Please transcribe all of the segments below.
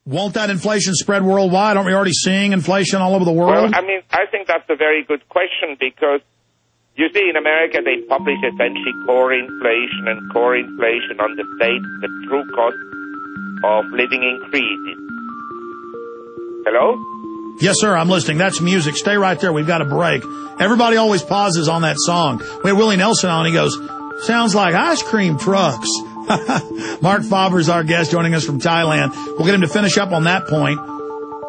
Won't that inflation spread worldwide? Aren't we already seeing inflation all over the world? Well, I think that's a very good question because, you see, in America they publish essentially core inflation, and core inflation understates the true cost of living increases. Hello? Yes, sir, I'm listening. That's music. Stay right there. We've got a break. Everybody always pauses on that song. We had Willie Nelson on. He goes, sounds like ice cream trucks. Marc Faber is our guest, joining us from Thailand. We'll get him to finish up on that point,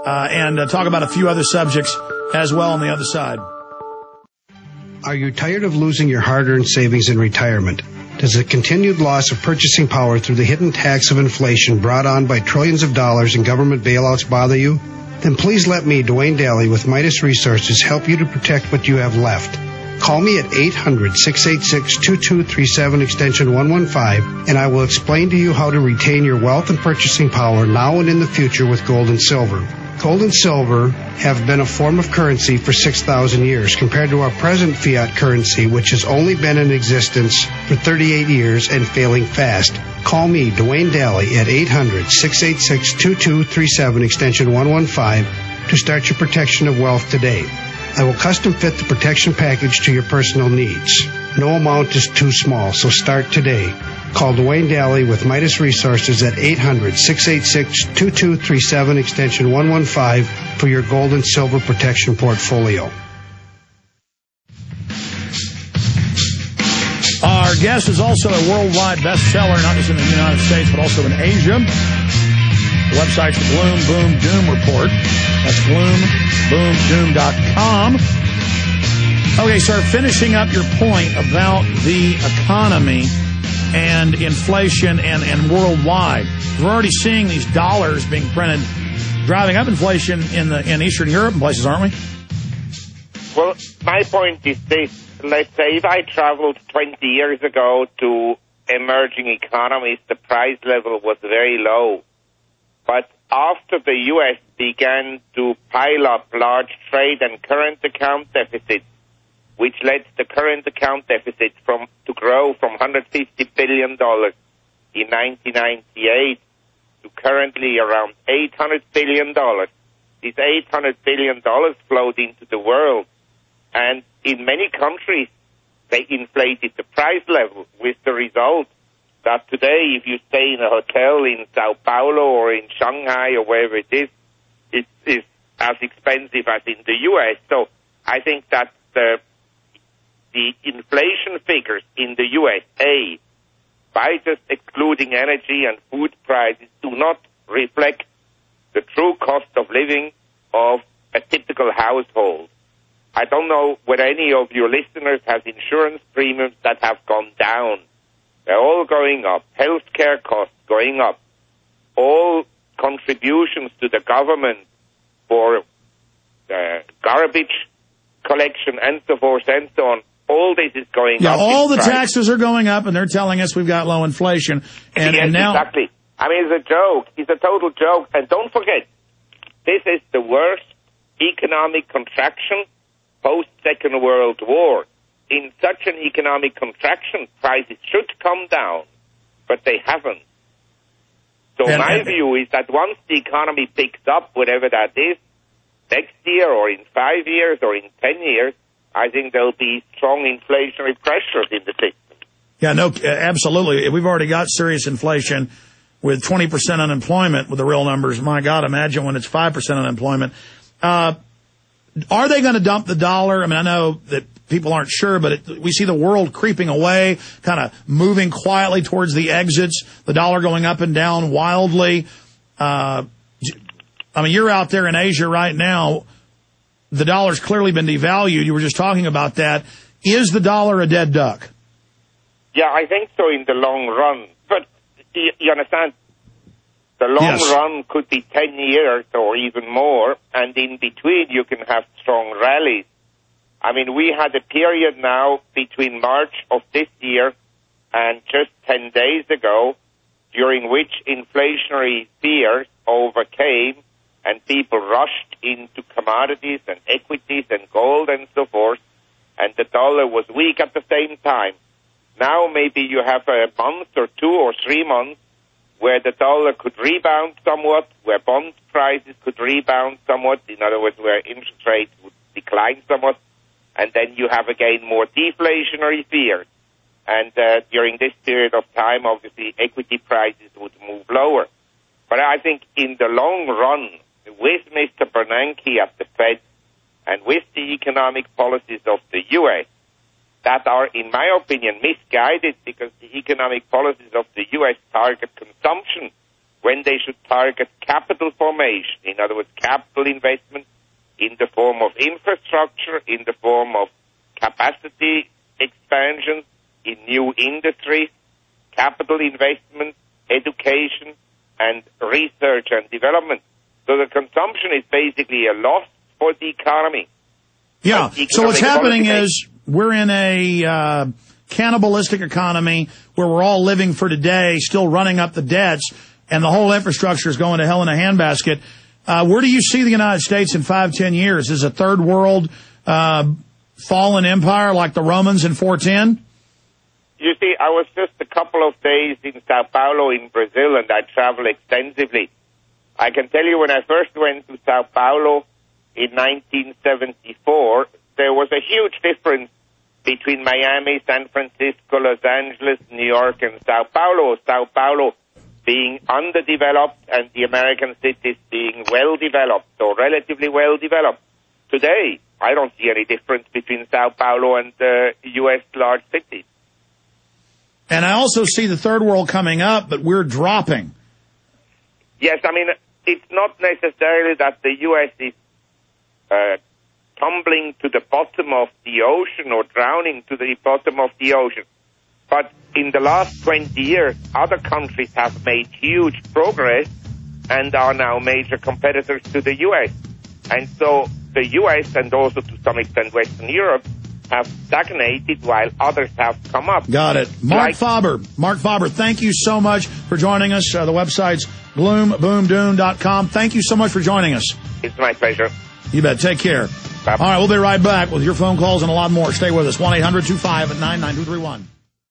and talk about a few other subjects as well on the other side. Are you tired of losing your hard-earned savings in retirement? Does the continued loss of purchasing power through the hidden tax of inflation brought on by trillions of dollars in government bailouts bother you? Then please let me, Dwayne Daly with Midas Resources, help you to protect what you have left. Call me at 800-686-2237 extension 115, and I will explain to you how to retain your wealth and purchasing power now and in the future with gold and silver. Gold and silver have been a form of currency for 6,000 years compared to our present fiat currency, which has only been in existence for 38 years and failing fast. Call me, Dwayne Daly, at 800-686-2237 extension 115 to start your protection of wealth today. I will custom fit the protection package to your personal needs. No amount is too small, so start today. Call Dwayne Daly with Midas Resources at 800-686-2237 extension 115 for your gold and silver protection portfolio. Our guest is also a worldwide bestseller, not just in the United States, but also in Asia. The website's the Gloom Boom Doom Report. That's gloomboomdoom.com. Okay, sir, finishing up your point about the economy and inflation and worldwide. We're already seeing these dollars being printed, driving up inflation in Eastern Europe and places, aren't we? Well, my point is this. Let's say if I traveled 20 years ago to emerging economies, the price level was very low. But after the U.S. began to pile up large trade and current account deficits, which led the current account deficit to grow from $150 billion in 1998 to currently around $800 billion. This $800 billion flowed into the world, and in many countries they inflated the price level, with the result that today, if you stay in a hotel in Sao Paulo or in Shanghai or wherever it is as expensive as in the U.S. So I think that the inflation figures in the USA, by just excluding energy and food prices, do not reflect the true cost of living of a typical household. I don't know whether any of your listeners has insurance premiums that have gone down. They're all going up. Healthcare costs going up. All contributions to the government for garbage collection and so forth and so on, all this is going up. Yeah, all the taxes are going up, and they're telling us we've got low inflation. And, yes, now... Exactly. I mean, it's a joke. It's a total joke. And don't forget, this is the worst economic contraction post-Second World War. In such an economic contraction, prices should come down, but they haven't. So my view is that once the economy picks up, whatever that is, next year or in 5 years or in 10 years, I think there'll be strong inflationary pressures in the system. Yeah, no, absolutely. We've already got serious inflation with 20% unemployment with the real numbers. My God, imagine when it's 5% unemployment. Are they going to dump the dollar? I mean, I know that people aren't sure, but we see the world creeping away, kind of moving quietly towards the exits, the dollar going up and down wildly. I mean, you're out there in Asia right now. The dollar's clearly been devalued. You were just talking about that. Is the dollar a dead duck? Yeah, I think so in the long run. But you understand, the long run could be 10 years or even more, and in between you can have strong rallies. I mean, we had a period now between March of this year and just 10 days ago during which inflationary fears overcame and people rushed into commodities and equities and gold and so forth, and the dollar was weak at the same time. Now maybe you have a month or 2 or 3 months where the dollar could rebound somewhat, where bond prices could rebound somewhat, in other words, where interest rates would decline somewhat, and then you have again more deflationary fears. And during this period of time, obviously, equity prices would move lower. But I think in the long run, with Mr. Bernanke at the Fed and with the economic policies of the U.S., that are, in my opinion, misguided, because the economic policies of the U.S. target consumption when they should target capital formation, in other words, capital investment in the form of infrastructure, in the form of capacity expansion in new industries, capital investment, education, and research and development. So the consumption is basically a loss for the economy. Yeah, so what's happening is we're in a cannibalistic economy where we're all living for today, still running up the debts, and the whole infrastructure is going to hell in a handbasket. Where do you see the United States in 5-10 years? Is a third world fallen empire like the Romans in 410? You see, I was just a couple of days in Sao Paulo in Brazil, and I travel extensively. I can tell you when I first went to Sao Paulo in 1974, there was a huge difference between Miami, San Francisco, Los Angeles, New York, and Sao Paulo. Sao Paulo being underdeveloped and the American cities being well-developed or relatively well-developed. Today, I don't see any difference between Sao Paulo and U.S. large cities. And I also see the third world coming up, but we're dropping. Yes, I mean, it's not necessarily that the U.S. is tumbling to the bottom of the ocean or drowning to the bottom of the ocean. But in the last 20 years, other countries have made huge progress and are now major competitors to the U.S. And so the U.S. and also to some extent Western Europe have stagnated while others have come up. Got it. Marc Faber, thank you so much for joining us. The website's gloomboomdoom.com. Thank you so much for joining us. It's my pleasure. You bet. Take care. Bye. All right, we'll be right back with your phone calls and a lot more. Stay with us. 1-800-259-9231.